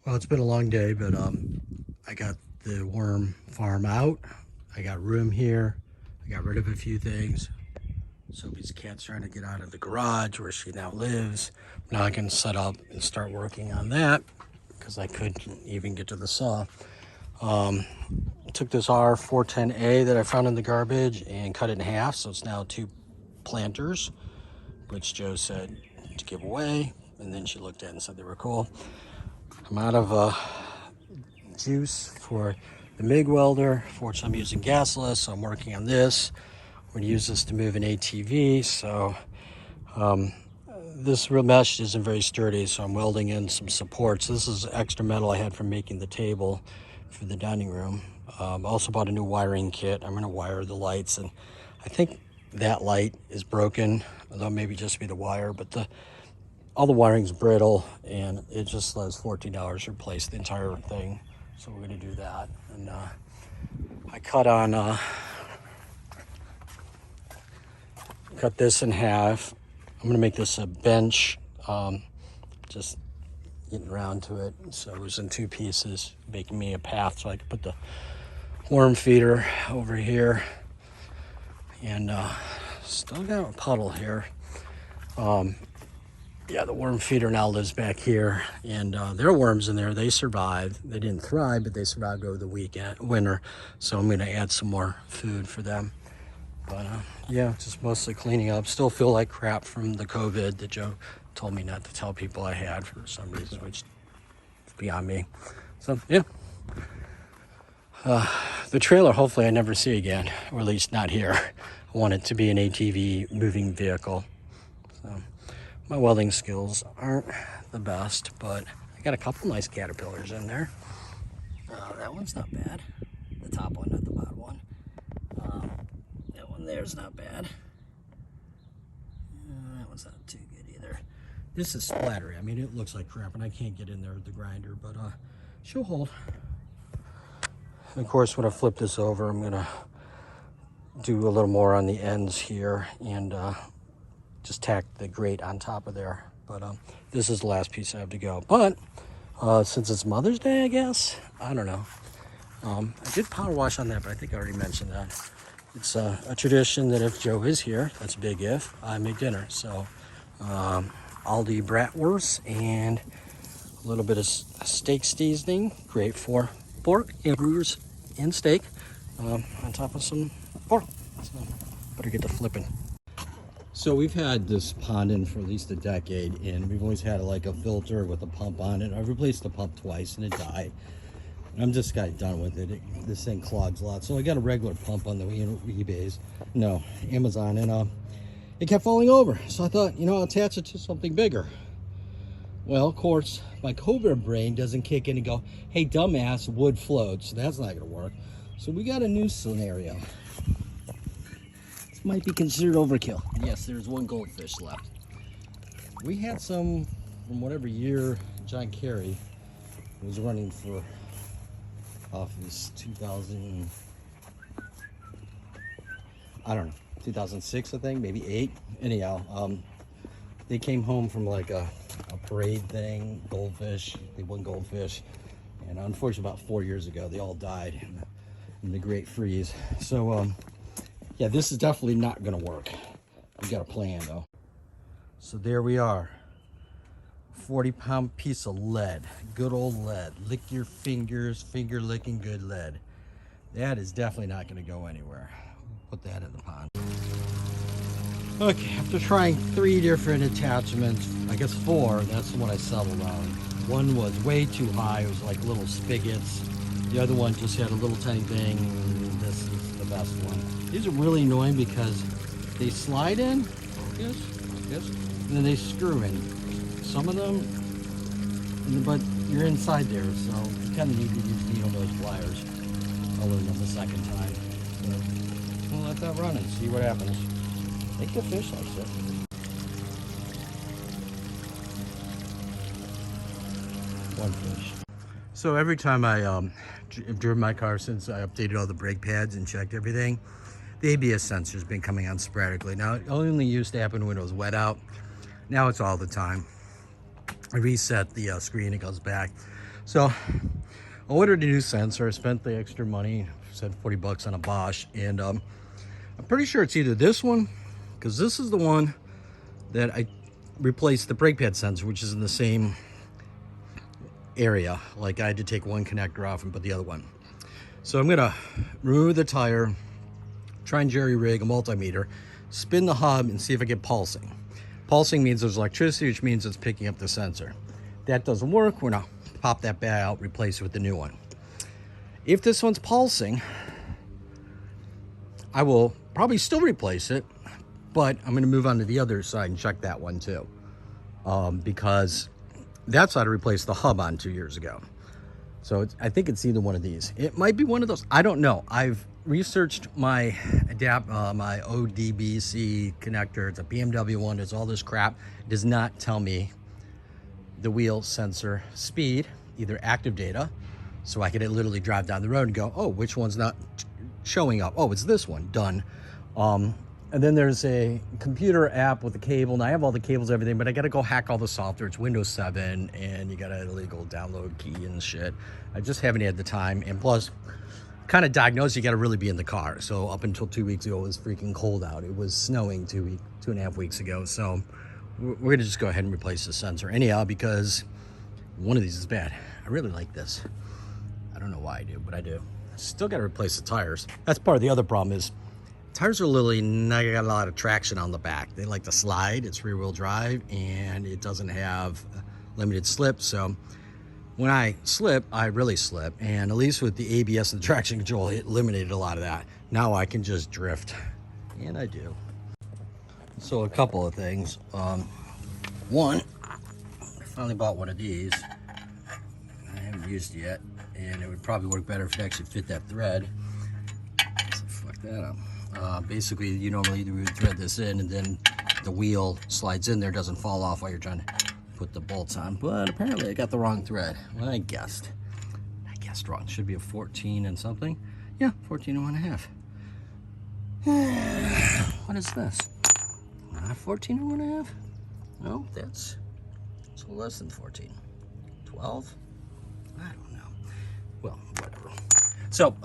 Well, it's been a long day, but I got the worm farm out. I got room here. I got rid of a few things. Sophie's cat's trying to get out of the garage where she now lives. Now I can set up and start working on that because I couldn't even get to the saw. I took this R410A that I found in the garbage and cut it in half, so it's now 2 planters, which Joe said to give away, and then she looked at it and said they were cool. I'm out of juice for the MIG welder. Fortunately, I'm using gasless, so I'm working on this. We're gonna use this to move an ATV. So this real mesh isn't very sturdy, so I'm welding in some supports. This is extra metal I had from making the table for the dining room. I also bought a new wiring kit. I'm gonna wire the lights, and I think that light is broken, although maybe just be the wire, but all the wiring's brittle, and it just was $14 to replace the entire thing. So we're gonna do that. And I cut this in half. I'm gonna make this a bench, just getting around to it. So it was in 2 pieces, making me a path so I could put the worm feeder over here. And still got a puddle here. Yeah, the worm feeder now lives back here, and there are worms in there. They survived. They didn't thrive, but they survived over the winter. So I'm going to add some more food for them. But yeah, just mostly cleaning up. Still feel like crap from the COVID that Joe told me not to tell people I had for some reason, which is beyond me. So yeah, the trailer hopefully I never see again, or at least not here. I want it to be an ATV moving vehicle. So my welding skills aren't the best, but I got a couple nice caterpillars in there. That one's not bad. The top one, not the bottom one. That one there's not bad. That one's not too good either. This is splattery. I mean, it looks like crap, and I can't get in there with the grinder, but she'll hold. And of course, when I flip this over, I'm gonna do a little more on the ends here, and just tack the grate on top of there. But this is the last piece I have to go. But since it's Mother's Day, I guess, I don't know. I did power wash on that, but I think I already mentioned that. It's a tradition that if Joe is here, that's a big if, I make dinner. So Aldi bratwurst and a little bit of steak seasoning, great for pork and burgers and steak, on top of some pork. So better get to flipping. So we've had this pond in for at least a decade, and we've always had like a filter with a pump on it. I've replaced the pump twice and it died. I'm just got done with it. This thing clogs a lot. So I got a regular pump on the Amazon, and it kept falling over. So I thought, I'll attach it to something bigger. Well, of course, my COVID brain doesn't kick in and go, hey, dumbass, wood floats. So that's not gonna work. So we got a new scenario. Might be considered overkill. Yes, there's 1 goldfish left. We had some from whatever year John Kerry was running for office, 2000, I don't know, 2006, I think, maybe 8. Anyhow, they came home from like a parade thing, goldfish. They won goldfish, and unfortunately, about 4 years ago, they all died in the Great Freeze. So, yeah, this is definitely not gonna work. We got a plan though. So there we are. 40-pound piece of lead. Good old lead. Lick your fingers, finger licking good lead. That is definitely not gonna go anywhere. Put that in the pond. Okay, after trying 3 different attachments, I guess 4, that's what I settled on. One was way too high, it was like little spigots. The other one just had a little tiny thing. This is the best one. These are really annoying because they slide in, yes, and then they screw in. Some of them, but you're inside there, so you kind of need to use needle nose pliers. I'll learn them the second time. So we'll let that run and see what happens. I think the fish likes it. One fish. So every time I have driven my car since I updated all the brake pads and checked everything, the ABS sensor's been coming on sporadically. Now, it only used to happen when it was wet out. Now it's all the time. I reset the screen, it goes back. So I ordered a new sensor. I spent the extra money, said 40 bucks on a Bosch, and I'm pretty sure it's either this one, because this is the one that I replaced the brake pad sensor, which is in the same area. Like I had to take one connector off and put the other one. So I'm gonna remove the tire, try and jerry rig a multimeter, spin the hub and see if I get pulsing. Pulsing means there's electricity, which means it's picking up the sensor. If that doesn't work, we're gonna pop that back out, replace it with the new one. If this one's pulsing, I will probably still replace it, but I'm gonna move on to the other side and check that one too. Because that's how I replaced the hub on 2 years ago. So I think it's either one of these. It might be one of those. I don't know. I've researched my my OBDC connector. It's a BMW one. It's all this crap. It does not tell me the wheel sensor speed, either active data, so I could literally drive down the road and go, oh, which one's not showing up? Oh, it's this one. Done. And then there's a computer app with a cable, and I have all the cables, everything, but I gotta go hack all the software. It's Windows 7, and you got an illegal download key and shit. I just haven't had the time, and plus, kind of diagnosed, you gotta really be in the car. So up until 2 weeks ago, it was freaking cold out. It was snowing 2.5 weeks ago. So we're gonna just go ahead and replace the sensor anyhow, because one of these is bad. I really like this. I don't know why I do, but I do. Still gotta replace the tires. That's part of the other problem is, tires are literally not got a lot of traction on the back. They like to slide. It's rear wheel drive and it doesn't have limited slip. So when I slip, I really slip. And at least with the ABS and the traction control, it eliminated a lot of that. Now I can just drift, and I do. So a couple of things. One, I finally bought one of these. I haven't used it yet, and it would probably work better if it actually fit that thread. So fuck that up. Basically, you normally would thread this in, and then the wheel slides in there, doesn't fall off while you're trying to put the bolts on. But apparently I got the wrong thread. Well, I guessed wrong. Should be a 14 and something. Yeah, 14 and 1/2. What is this? Not 14 and 1/2? No, that's less than 14. 12? I don't know. Well, whatever. So,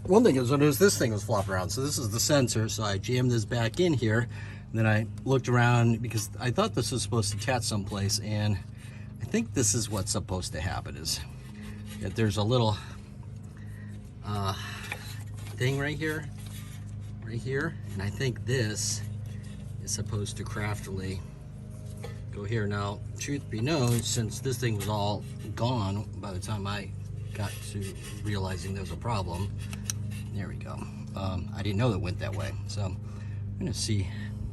one thing is, this thing was flopping around. So this is the sensor. So I jammed this back in here. And then I looked around because I thought this was supposed to attach someplace. And I think this is what's supposed to happen, is that there's a little thing right here. And I think this is supposed to craftily go here. Now, truth be known, since this thing was all gone by the time I got to realizing there was a problem. There we go. I didn't know it went that way, so I'm gonna see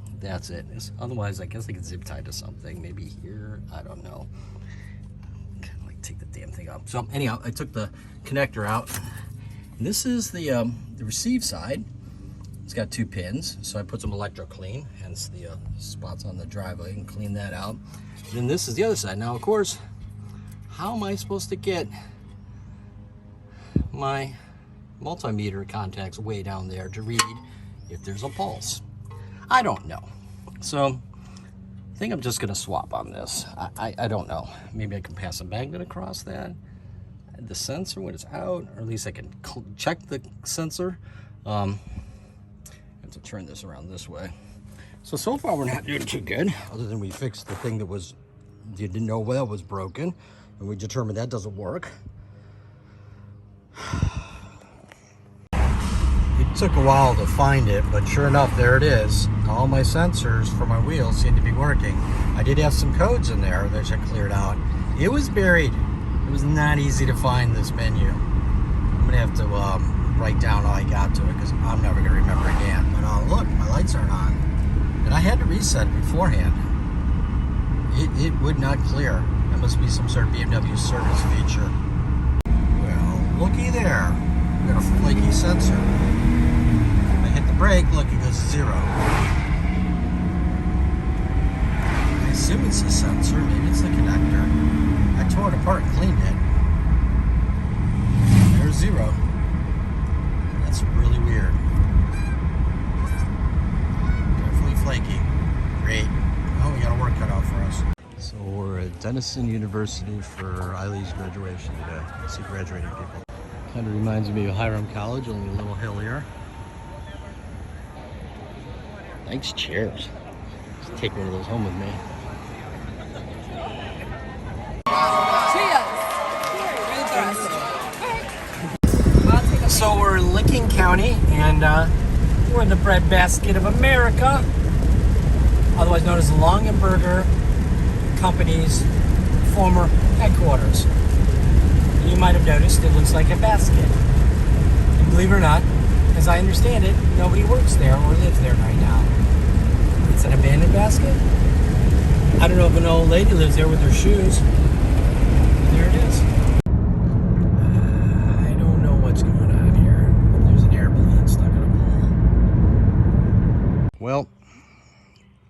if that's it. Otherwise, I guess I could zip tie to something, maybe here. I don't know. Kind of like take the damn thing up. So anyhow, I took the connector out. And this is the receive side. It's got 2 pins, so I put some electro clean, hence the spots on the driveway, and clean that out. And then this is the other side. Now, of course, how am I supposed to get my multimeter contacts way down there to read if there's a pulse? I don't know. So I think I'm just gonna swap on this. I don't know. Maybe I can pass a magnet across that, the sensor when it's out, or at least I can check the sensor. I have to turn this around this way. So far we're not doing too good, other than we fixed the thing that was, you didn't know that was broken, and we determined that doesn't work. It took a while to find it, but sure enough, there it is. All my sensors for my wheels seem to be working. I did have some codes in there that I cleared out. It was buried. It was not easy to find this menu. I'm gonna have to write down how I got to it, because I'm never gonna remember again. But look, my lights aren't on. And I had to reset it beforehand. It would not clear. That must be some sort of BMW service feature. Well, looky there. We got a flaky sensor. If I hit the brake, look, it goes to 0. I assume it's a sensor, maybe it's the connector. I tore it apart and cleaned it. There's 0. That's really weird. Definitely flaky. Great. Oh, we got a work cut out for us. So we're at Dennison University for Eileen's graduation today. See graduating people. Kind of reminds me of Hiram College, only a little hillier. Nice chairs. Let's take one of those home with me. So we're in Licking County, and we're in the breadbasket of America, otherwise known as the Longaberger Company's former headquarters. You might have noticed it looks like a basket. And believe it or not, as I understand it, nobody works there or lives there right now. It's an abandoned basket. I don't know if an old lady lives there with her shoes. There it is. I don't know what's going on here. There's an airplane stuck in a pole. Well,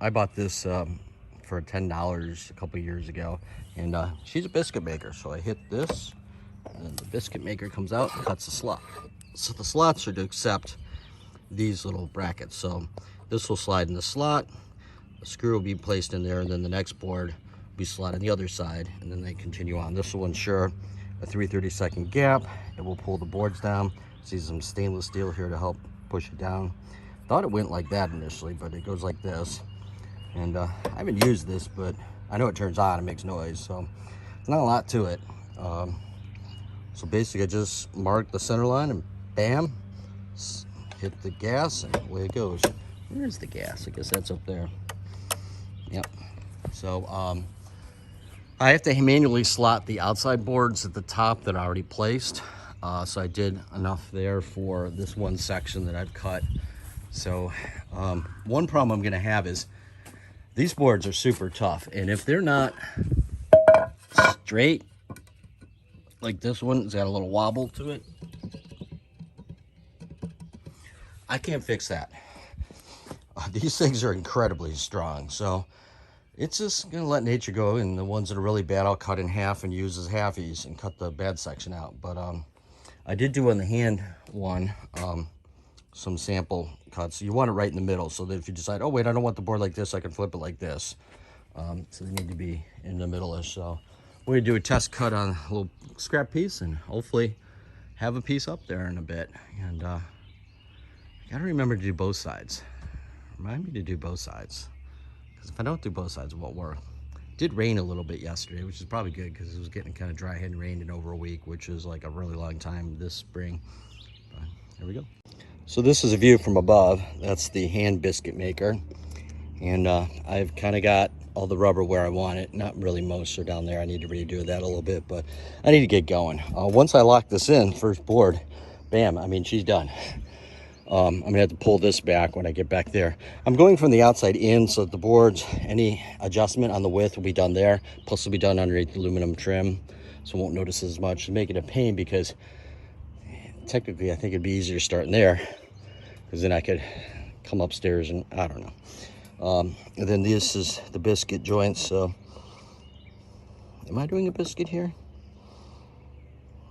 I bought this for $10 a couple years ago, and she's a biscuit maker. So I hit this, and the biscuit maker comes out and cuts the slot. So the slots are to accept these little brackets. So this will slide in the slot, a screw will be placed in there, and then the next board will be slotted on the other side, and then they continue on. This will ensure a 3/32 gap. It will pull the boards down. See some stainless steel here to help push it down. Thought it went like that initially, but it goes like this. And I haven't used this, but I know it turns on, it makes noise, so it's not a lot to it. So basically I just mark the center line and bam, hit the gas and away it goes. Where's the gas? I guess that's up there. Yep. So I have to manually slot the outside boards at the top that are already placed. So I did enough there for this one section that I've cut. So one problem I'm gonna have is these boards are super tough, and if they're not straight, like this one's got a little wobble to it, I can't fix that. These things are incredibly strong, so it's just gonna let nature go, and the ones that are really bad I'll cut in half and use as halfies and cut the bad section out. But I did do on the hand one some sample cuts. So you want it right in the middle, so that if you decide, oh wait, I don't want the board like this, I can flip it like this. So they need to be in the middle-ish. So we're gonna do a test cut on a little scrap piece and hopefully have a piece up there in a bit. And I gotta remember to do both sides. Remind me to do both sides, because if I don't do both sides, it won't work. It did rain a little bit yesterday, which is probably good because it was getting kind of dry. It hadn't rained in over a week, which is like a really long time this spring. But here we go. So this is a view from above. That's the hand biscuit maker. And I've kind of got all the rubber where I want it. Not really most are down there. I need to redo that a little bit, but I need to get going. Once I lock this in, first board, bam, I mean, she's done. I'm gonna have to pull this back when I get back there. I'm going from the outside in, so that the boards, any adjustment on the width will be done there. Plus it'll be done underneath the aluminum trim, so I won't notice as much. It's making it a pain because technically I think it'd be easier starting there, because then I could come upstairs and I don't know. And then this is the biscuit joints. So am I doing a biscuit here?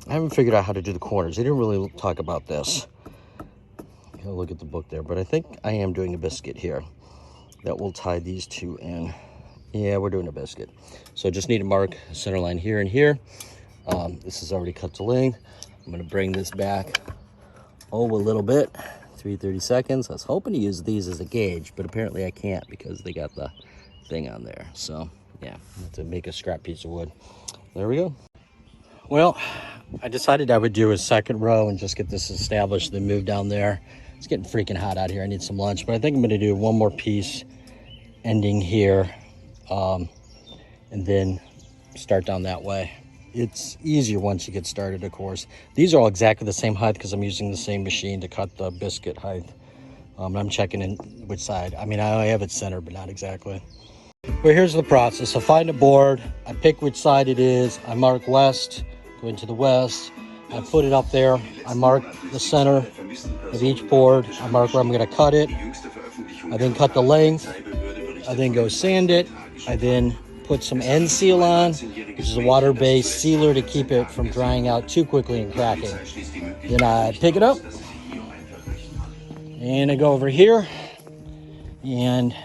I haven't figured out how to do the corners. They didn't really talk about this. I'll look at the book there, but I think I am doing a biscuit here. That will tie these two in. Yeah, we're doing a biscuit. So I just need to mark center line here and here. This is already cut to length. I'm gonna bring this back a little bit, 3/32. I was hoping to use these as a gauge, but apparently I can't because they got the thing on there. So yeah, I have to make a scrap piece of wood. There we go. Well, I decided I would do a second row and just get this established, then move down there. It's getting freaking hot out here. I need some lunch, but I think I'm gonna do one more piece ending here, and then start down that way. It's easier once you get started, of course. These are all exactly the same height because I'm using the same machine to cut the biscuit height. I'm checking in which side. I mean, I have it centered, but not exactly. Well, here's the process. I find a board, I pick which side it is, I mark west, go into the west, I put it up there, I mark the center of each board, I mark where I'm gonna cut it, I then cut the length, I then go sand it, I then put some end seal on, which is a water-based sealer to keep it from drying out too quickly and cracking. Then I pick it up, and I go over here, and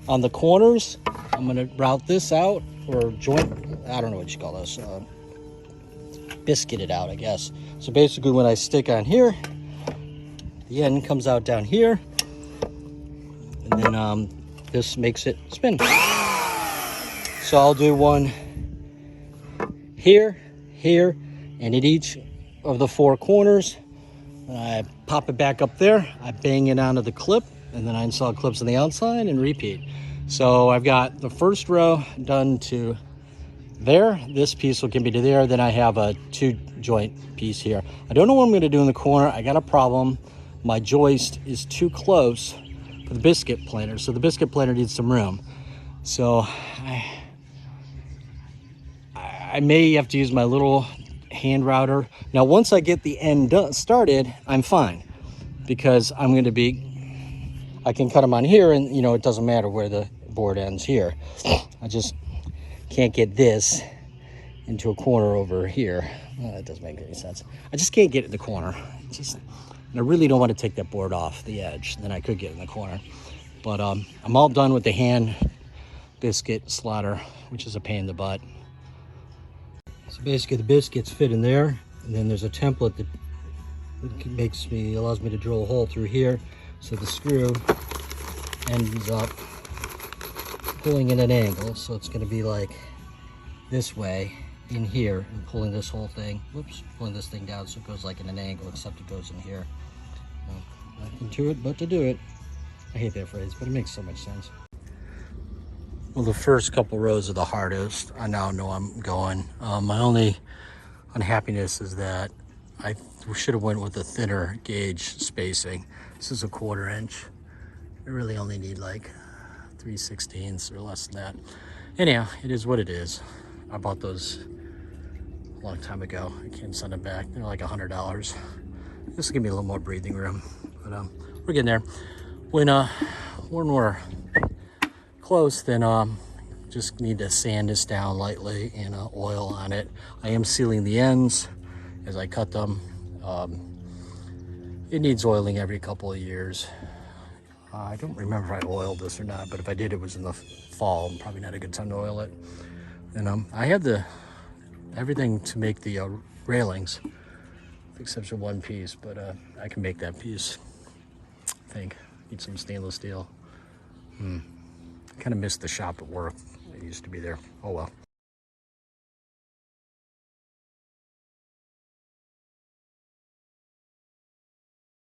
on the corners, I'm gonna route this out or joint, I don't know what you call this, biscuited out, I guess. So basically when I stick on here, the end comes out down here, and then this makes it spin. So I'll do one here, here, and at each of the 4 corners. I pop it back up there, I bang it onto the clip, and then I install clips on the outside and repeat. So I've got the first row done to there. This piece will get me to there. Then I have a 2 joint piece here. I don't know what I'm going to do in the corner. I got a problem. My joist is too close for the biscuit planer. So the biscuit planer needs some room. So I may have to use my little hand router. Now, once I get the end started, I'm fine, because I'm going to be, I can cut them on here, and you know, it doesn't matter where the board ends here. I just can't get this into a corner over here. Well, that doesn't make any sense. I just can't get it in the corner. And I really don't want to take that board off the edge. Then I could get in the corner. But I'm all done with the hand biscuit slaughter, which is a pain in the butt. So basically the biscuits fit in there, and then there's a template that allows me to drill a hole through here, so the screw ends up pulling in an angle. So it's going to be like this way in here, and pulling this whole thing, pulling this thing down so it goes like in an angle, except it goes in here. Nothing to it but to do it. I hate that phrase, but it makes so much sense. Well, the first couple rows are the hardest. I now know I'm going. My only unhappiness is that I should have went with a thinner gauge spacing. This is a 1/4 inch. I really only need like 3/16 or less than that. Anyhow, it is what it is. I bought those a long time ago. I can't send them back. They're like $100. This will give me a little more breathing room, but we're getting there. When we're close, then just need to sand this down lightly and oil on it. I am sealing the ends as I cut them. It needs oiling every couple of years. I don't remember if I oiled this or not, but if I did, it was in the fall. Probably not a good time to oil it. And I had everything to make the railings, except for one piece, but I can make that piece, I think. Need some stainless steel. Kind of missed the shop at work. It used to be there. Oh well.